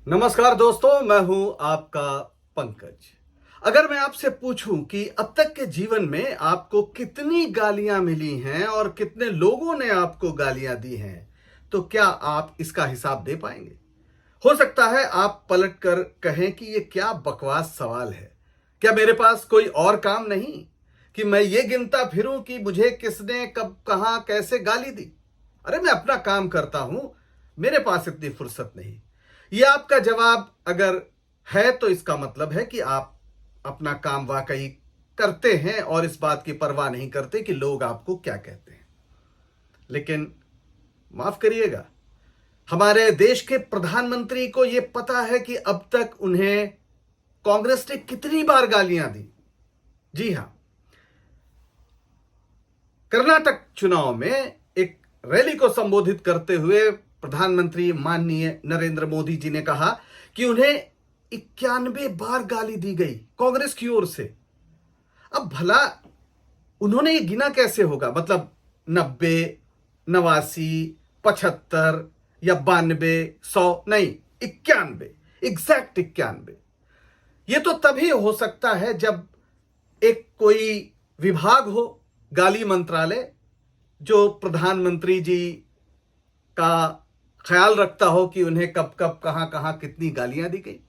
नमस्कार दोस्तों, मैं हूं आपका पंकज। अगर मैं आपसे पूछूं कि अब तक के जीवन में आपको कितनी गालियां मिली हैं और कितने लोगों ने आपको गालियां दी हैं, तो क्या आप इसका हिसाब दे पाएंगे? हो सकता है आप पलट कर कहें कि यह क्या बकवास सवाल है। क्या मेरे पास कोई और काम नहीं कि मैं ये गिनता फिरूं कि मुझे किसने कब कहां कैसे गाली दी? अरे मैं अपना काम करता हूं, मेरे पास इतनी फुर्सत नहीं। यह आपका जवाब अगर है तो इसका मतलब है कि आप अपना काम वाकई करते हैं और इस बात की परवाह नहीं करते कि लोग आपको क्या कहते हैं। लेकिन माफ करिएगा, हमारे देश के प्रधानमंत्री को यह पता है कि अब तक उन्हें कांग्रेस ने कितनी बार गालियां दी। जी हां, कर्नाटक चुनाव में एक रैली को संबोधित करते हुए प्रधानमंत्री माननीय नरेंद्र मोदी जी ने कहा कि उन्हें 91 बार गाली दी गई कांग्रेस की ओर से। अब भला उन्होंने ये गिना कैसे होगा? मतलब 90, 89, 75 या 92, 100 नहीं, 91, एग्जैक्ट 91। ये तो तभी हो सकता है जब एक कोई विभाग हो, गाली मंत्रालय, जो प्रधानमंत्री जी का ख्याल रखता हो कि उन्हें कब कब कहां कहां कितनी गालियां दी गई।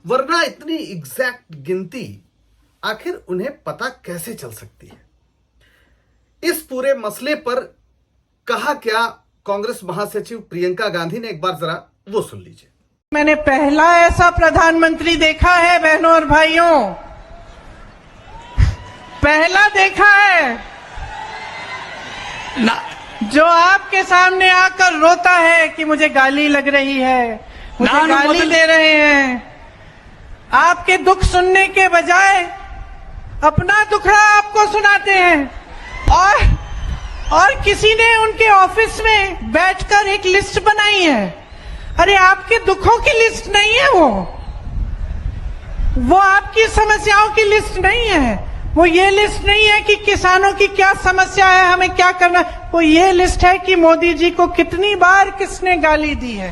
वरना इतनी एग्जैक्ट गिनती आखिर उन्हें पता कैसे चल सकती है? इस पूरे मसले पर कहा क्या कांग्रेस महासचिव प्रियंका गांधी ने, एक बार जरा वो सुन लीजिए। मैंने पहला ऐसा प्रधानमंत्री देखा है बहनों और भाइयों, पहला देखा है ना, जो आपके सामने आकर रोता है कि मुझे गाली लग रही है, मुझे गाली दे रहे हैं। आपके दुख सुनने के बजाय अपना दुखड़ा आपको सुनाते हैं। और किसी ने उनके ऑफिस में बैठकर एक लिस्ट बनाई है। अरे आपके दुखों की लिस्ट नहीं है वो आपकी समस्याओं की लिस्ट नहीं है। वो ये लिस्ट नहीं है कि किसानों की क्या समस्या है, हमें क्या करना। वो ये लिस्ट है कि मोदी जी को कितनी बार किसने गाली दी है।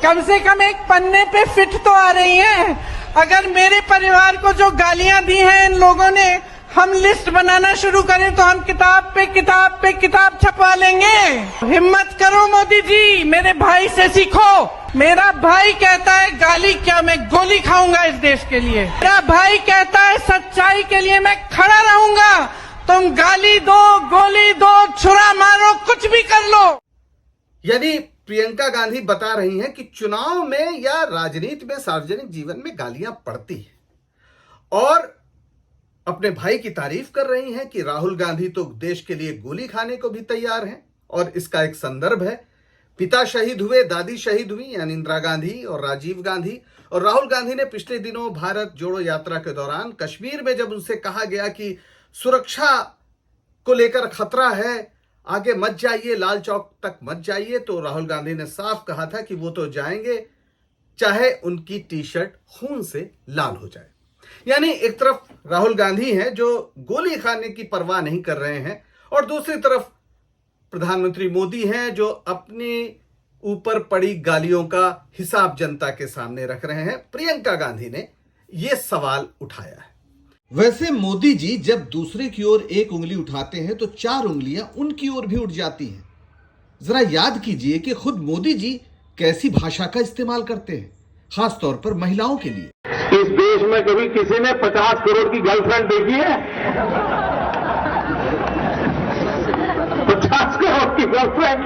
कम से कम एक पन्ने पे फिट तो आ रही है। अगर मेरे परिवार को जो गालियां दी हैं इन लोगों ने, हम लिस्ट बनाना शुरू करें तो हम किताब पे किताब छपवा लेंगे। हिम्मत करो मोदी जी, मेरे भाई से सीखो। मेरा भाई कहता है गाली क्या, मैं गोली खाऊंगा इस देश के लिए। मेरा भाई कहता है सच्चाई के लिए मैं खड़ा रहूंगा। तुम गाली दो, गोली दो, छुरा मारो, कुछ भी कर लो। यानी प्रियंका गांधी बता रही हैं कि चुनाव में या राजनीति में, सार्वजनिक जीवन में गालियां पड़ती हैं, और अपने भाई की तारीफ कर रही हैं कि राहुल गांधी तो देश के लिए गोली खाने को भी तैयार हैं। और इसका एक संदर्भ है, पिता शहीद हुए, दादी शहीद हुई, यानी इंदिरा गांधी और राजीव गांधी। और राहुल गांधी ने पिछले दिनों भारत जोड़ो यात्रा के दौरान कश्मीर में जब उनसे कहा गया कि सुरक्षा को लेकर खतरा है, आगे मत जाइए, लाल चौक तक मत जाइए, तो राहुल गांधी ने साफ कहा था कि वो तो जाएंगे चाहे उनकी टी शर्ट खून से लाल हो जाए। यानी एक तरफ राहुल गांधी हैं जो गोली खाने की परवाह नहीं कर रहे हैं, और दूसरी तरफ प्रधानमंत्री मोदी हैं जो अपने ऊपर पड़ी गालियों का हिसाब जनता के सामने रख रहे हैं। प्रियंका गांधी ने यह सवाल उठाया है। वैसे मोदी जी जब दूसरे की ओर एक उंगली उठाते हैं तो 4 उंगलियां उनकी ओर भी उठ जाती हैं। जरा याद कीजिए कि खुद मोदी जी कैसी भाषा का इस्तेमाल करते हैं, खास तौर पर महिलाओं के लिए। इस देश में कभी किसी ने 50 करोड़ की गर्लफ्रेंड देखी है? 50 करोड़ की गर्लफ्रेंड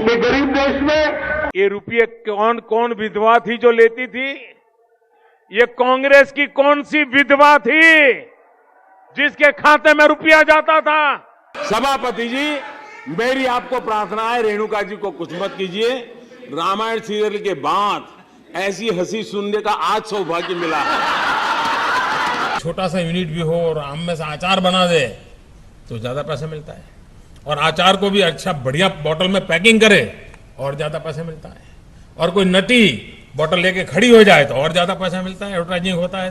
ये गरीब देश में। ये रुपये कौन कौन विधवा थी जो लेती थी? ये कांग्रेस की कौन सी विधवा थी जिसके खाते में रुपया जाता था? सभापति जी, मेरी आपको प्रार्थना है, रेणुका जी को कुछ मत कीजिए। रामायण सीरियल के बाद ऐसी हंसी सुनने का आज सौभाग्य मिला है। छोटा सा यूनिट भी हो और आम में से अचार बना दे तो ज्यादा पैसा मिलता है, और अचार को भी अच्छा बढ़िया बोतल में पैकिंग करे और ज्यादा पैसा मिलता है, और कोई नटी बोतल लेके खड़ी हो जाए तो और ज्यादा पैसा मिलता है, एडवर्टाइजिंग होता है।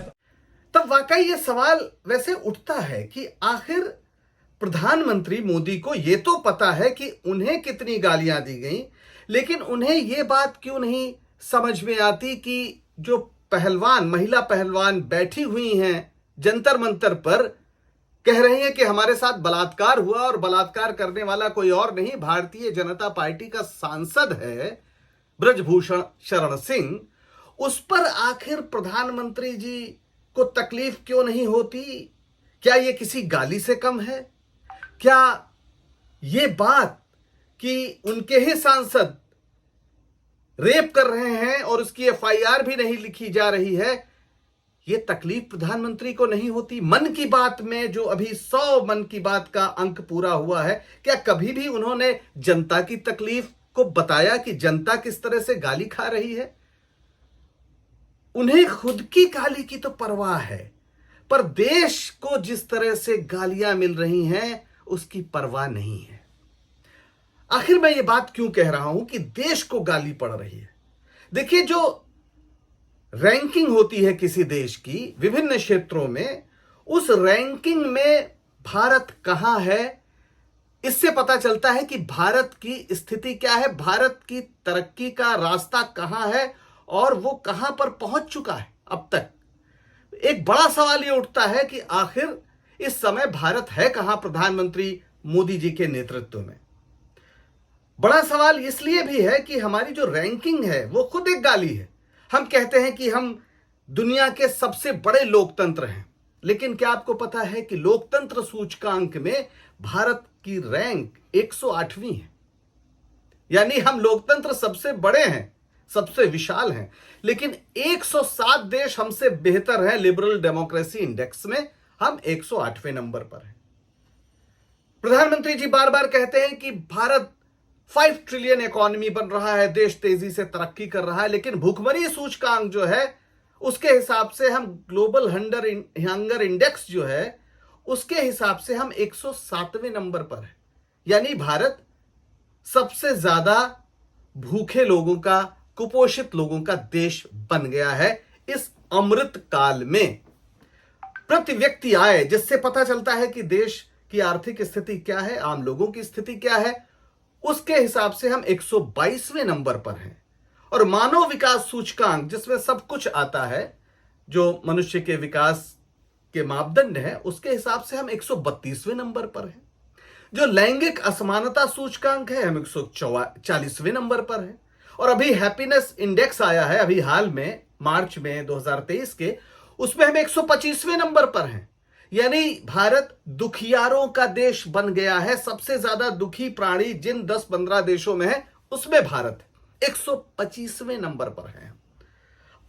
तब वाकई ये सवाल वैसे उठता है कि आखिर प्रधानमंत्री मोदी को ये तो पता है कि उन्हें कितनी गालियां दी गई, लेकिन उन्हें ये बात क्यों नहीं समझ में आती कि जो पहलवान, महिला पहलवान बैठी हुई हैं जंतर मंतर पर, कह रही हैं कि हमारे साथ बलात्कार हुआ और बलात्कार करने वाला कोई और नहीं, भारतीय जनता पार्टी का सांसद है ब्रजभूषण शरण सिंह, उस पर आखिर प्रधानमंत्री जी को तकलीफ क्यों नहीं होती? क्या ये किसी गाली से कम है? क्या ये बात कि उनके ही सांसद रेप कर रहे हैं और उसकी एफआईआर भी नहीं लिखी जा रही है, ये तकलीफ प्रधानमंत्री को नहीं होती? मन की बात में जो अभी 100 मन की बात का अंक पूरा हुआ है, क्या कभी भी उन्होंने जनता की तकलीफ को बताया कि जनता किस तरह से गाली खा रही है? उन्हें खुद की गाली की तो परवाह है, पर देश को जिस तरह से गालियां मिल रही हैं उसकी परवाह नहीं है। आखिर मैं ये बात क्यों कह रहा हूं कि देश को गाली पड़ रही है? देखिए, जो रैंकिंग होती है किसी देश की विभिन्न क्षेत्रों में, उस रैंकिंग में भारत कहां है, इससे पता चलता है कि भारत की स्थिति क्या है, भारत की तरक्की का रास्ता कहां है और वो कहां पर पहुंच चुका है अब तक। एक बड़ा सवाल ये उठता है कि आखिर इस समय भारत है कहां प्रधानमंत्री मोदी जी के नेतृत्व में। बड़ा सवाल इसलिए भी है कि हमारी जो रैंकिंग है वो खुद एक गाली है। हम कहते हैं कि हम दुनिया के सबसे बड़े लोकतंत्र हैं, लेकिन क्या आपको पता है कि लोकतंत्र सूचकांक में भारत की रैंक 108वीं है? यानी हम लोकतंत्र सबसे बड़े हैं, सबसे विशाल हैं, लेकिन 107 देश हमसे बेहतर हैं लिबरल डेमोक्रेसी इंडेक्स में, हम 108वें नंबर पर हैं। प्रधानमंत्री जी बार बार कहते हैं कि भारत 5 ट्रिलियन इकोनॉमी बन रहा है, देश तेजी से तरक्की कर रहा है, लेकिन भूखमरी सूचकांक जो है उसके हिसाब से हम ग्लोबल हंगर इंडेक्स जो है उसके हिसाब से हम 107वें नंबर पर है। यानी भारत सबसे ज्यादा भूखे लोगों का, कुपोषित लोगों का देश बन गया है इस अमृत काल में। प्रति व्यक्ति आय, जिससे पता चलता है कि देश की आर्थिक स्थिति क्या है, आम लोगों की स्थिति क्या है, उसके हिसाब से हम 122वें नंबर पर हैं। और मानव विकास सूचकांक, जिसमें सब कुछ आता है जो मनुष्य के विकास के मापदंड है, उसके हिसाब से हम 132वें नंबर पर हैं। जो लैंगिक असमानता सूचकांक है, हम 140वें नंबर पर हैं। और अभी हैप्पीनेस इंडेक्स आया है अभी हाल में, मार्च में 2023 के, उसमें हम 125वें नंबर पर हैं। यानी भारत दुखियारों का देश बन गया है। सबसे ज्यादा दुखी प्राणी जिन 10-15 देशों में है उसमें भारत 125वें नंबर पर है।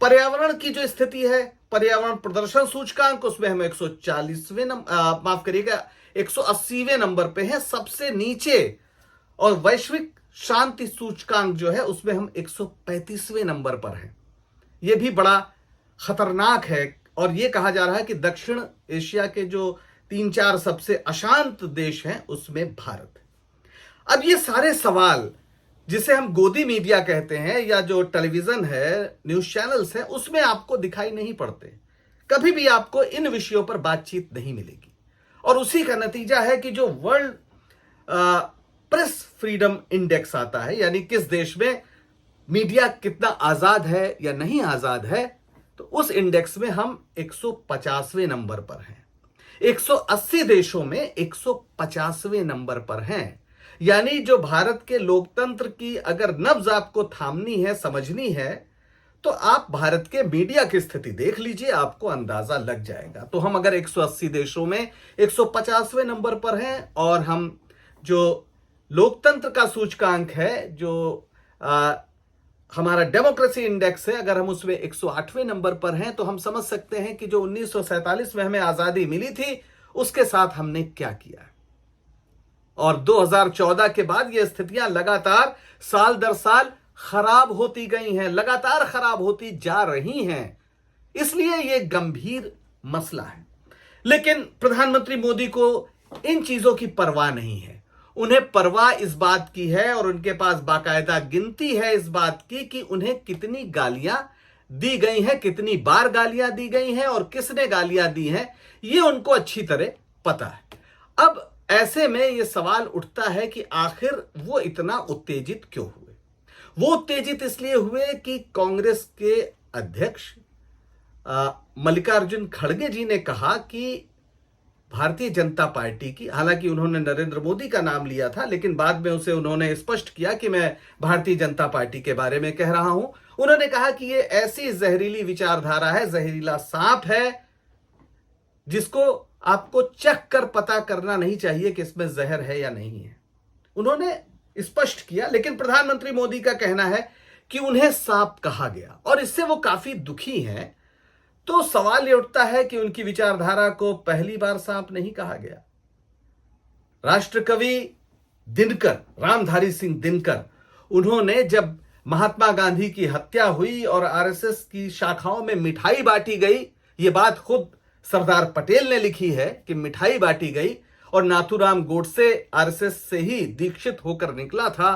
पर्यावरण की जो स्थिति है, पर्यावरण प्रदर्शन सूचकांक, उसमें हम 140वें माफ करिएगा 180वें नंबर पे हैं, सबसे नीचे। और वैश्विक शांति सूचकांक जो है उसमें हम 135वें नंबर पर हैं। यह भी बड़ा खतरनाक है और यह कहा जा रहा है कि दक्षिण एशिया के जो 3-4 सबसे अशांत देश हैं उसमें भारत है। अब ये सारे सवाल, जिसे हम गोदी मीडिया कहते हैं या जो टेलीविजन है, न्यूज चैनल्स हैं, उसमें आपको दिखाई नहीं पड़ते। कभी भी आपको इन विषयों पर बातचीत नहीं मिलेगी। और उसी का नतीजा है कि जो वर्ल्ड प्रेस फ्रीडम इंडेक्स आता है, यानी किस देश में मीडिया कितना आजाद है या नहीं आजाद है, तो उस इंडेक्स में हम 150वें नंबर पर हैं। 180 देशों में 150वें नंबर पर हैं। यानी जो भारत के लोकतंत्र की अगर नब्ज आपको थामनी है, समझनी है, तो आप भारत के मीडिया की स्थिति देख लीजिए, आपको अंदाजा लग जाएगा। तो हम अगर 180 देशों में 150वें नंबर पर हैं और हम जो लोकतंत्र का सूचकांक है, जो हमारा डेमोक्रेसी इंडेक्स है, अगर हम उसमें 108वें नंबर पर हैं, तो हम समझ सकते हैं कि जो 1947 में हमें आजादी मिली थी उसके साथ हमने क्या किया। और 2014 के बाद ये स्थितियां लगातार साल दर साल खराब होती गई हैं, लगातार खराब होती जा रही हैं। इसलिए ये गंभीर मसला है। लेकिन प्रधानमंत्री मोदी को इन चीजों की परवाह नहीं है। उन्हें परवाह इस बात की है और उनके पास बाकायदा गिनती है इस बात की कि उन्हें कितनी गालियां दी गई हैं, कितनी बार गालियां दी गई हैं और किसने गालियां दी हैं, ये उनको अच्छी तरह पता है। अब ऐसे में यह सवाल उठता है कि आखिर वो इतना उत्तेजित क्यों हुए। वो उत्तेजित इसलिए हुए कि कांग्रेस के अध्यक्ष मल्लिकार्जुन खड़गे जी ने कहा कि भारतीय जनता पार्टी की, हालांकि उन्होंने नरेंद्र मोदी का नाम लिया था, लेकिन बाद में उसे उन्होंने स्पष्ट किया कि मैं भारतीय जनता पार्टी के बारे में कह रहा हूं। उन्होंने कहा कि ये ऐसी जहरीली विचारधारा है, जहरीला सांप है, जिसको आपको चख कर पता करना नहीं चाहिए कि इसमें जहर है या नहीं है। उन्होंने स्पष्ट किया, लेकिन प्रधानमंत्री मोदी का कहना है कि उन्हें सांप कहा गया और इससे वो काफी दुखी हैं। तो सवाल ये उठता है कि उनकी विचारधारा को पहली बार सांप नहीं कहा गया। राष्ट्रकवि दिनकर, रामधारी सिंह दिनकर, उन्होंने जब महात्मा गांधी की हत्या हुई और आरएसएस की शाखाओं में मिठाई बांटी गई, ये बात खुद सरदार पटेल ने लिखी है कि मिठाई बांटी गई, और नाथूराम गोडसे आरएसएस से ही दीक्षित होकर निकला था,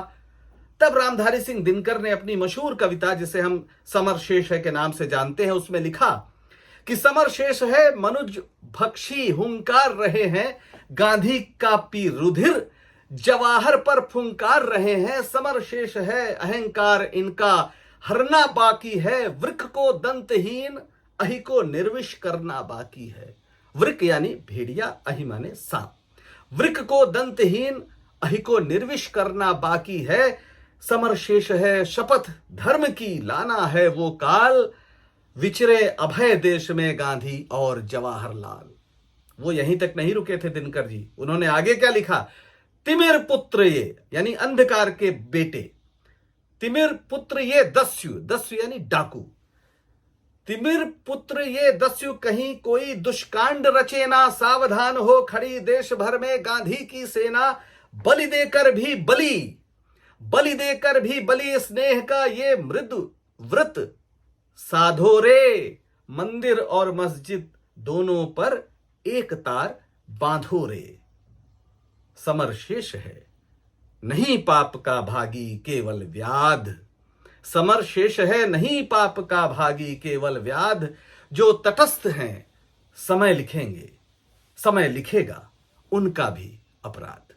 तब रामधारी सिंह दिनकर ने अपनी मशहूर कविता, जिसे हम समर शेष है के नाम से जानते हैं, उसमें लिखा कि समर शेष है मनुज भक्षी हुंकार रहे हैं, गांधी का पी रुधिर जवाहर पर फुंकार रहे हैं, समर शेष है अहंकार इनका हरना बाकी है, वृक को दंतहीन अहि को निर्विष करना बाकी है। वृक यानी भेड़िया, अहि माने सांप। वृक को दंतहीन अहि को निर्विष करना बाकी है, समर शेष है शपथ धर्म की लाना है वो काल, विचरे अभय देश में गांधी और जवाहरलाल। वो यहीं तक नहीं रुके थे दिनकर जी, उन्होंने आगे क्या लिखा, तिमिर पुत्र ये यानी अंधकार के बेटे, तिमिर पुत्र ये दस्यु, दस्यु यानी डाकू, तिमिर पुत्र ये दस्यु कहीं कोई दुष्कांड रचे ना, सावधान हो खड़ी देश भर में गांधी की सेना, बलि देकर भी बलि स्नेह का ये मृदु व्रत साधो रे, मंदिर और मस्जिद दोनों पर एक तार बांधो रे। समर शेष है नहीं पाप का भागी केवल व्याध, समर शेष है नहीं पाप का भागी केवल व्याध, जो तटस्थ हैं समय लिखेगा उनका भी अपराध।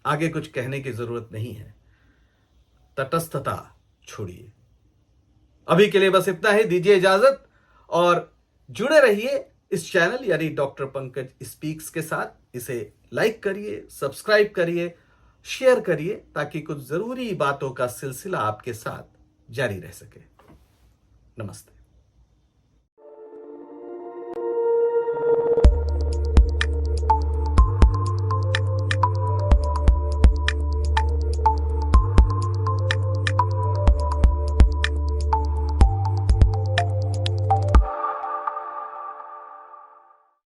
आगे कुछ कहने की जरूरत नहीं है, तटस्थता छोड़िए। अभी के लिए बस इतना ही, दीजिए इजाजत और जुड़े रहिए इस चैनल यानी डॉक्टर पंकज स्पीक्स के साथ। इसे लाइक करिए, सब्सक्राइब करिए, शेयर करिए, ताकि कुछ जरूरी बातों का सिलसिला आपके साथ जारी रह सके। नमस्ते।